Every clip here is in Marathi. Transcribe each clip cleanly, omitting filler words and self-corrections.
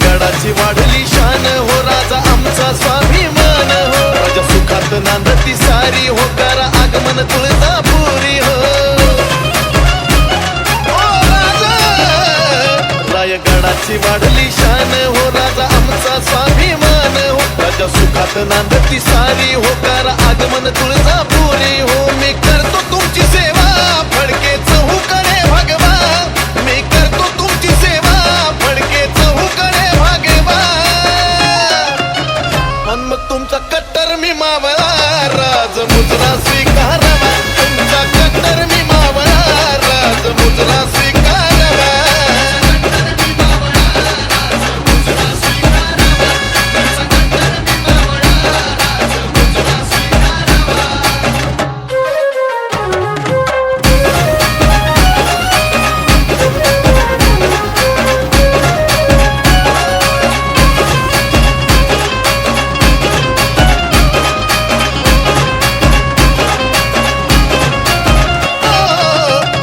रायगडाची वाढली शान हो राजा आमचा स्वाभिमान हो राजा सुखात नांदती सारी हो करा आगमन तुळजापुरी हो रायगडाची वाढली शान हो राजा आमचा स्वाभिमान हो राजा सुखात नांदती सारी हो करा आगमन तुळजापुरी हो मी करतो तुमची सेवा फडके चहूकडे भगवा मी करतो तुमची सेवा फडके चहूकडे भगवा आणि मग तुमचा कट्टर मी मावळा राज मुजरा स्वीकारावा तुमचा कट्टर मी मावळा राज मुजरा स्वीकारावा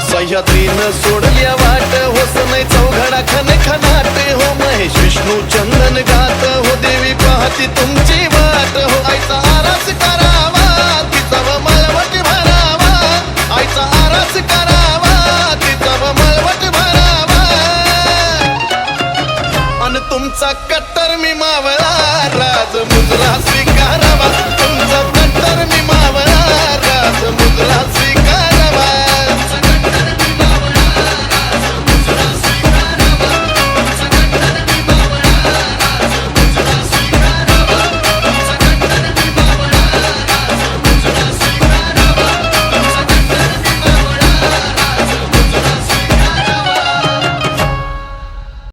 सह्याद्रीनं सोडल्या वाट होस नाही चौघडा खन खनाट हो महेश विष्णू चंदन गात हो देवी पाहती तुमची वाट हो आईचा आरास करावा तिचा व मळवट भरावा आईचा आरास करावा तिचा व मळवट भरावा आणि तुमचा कट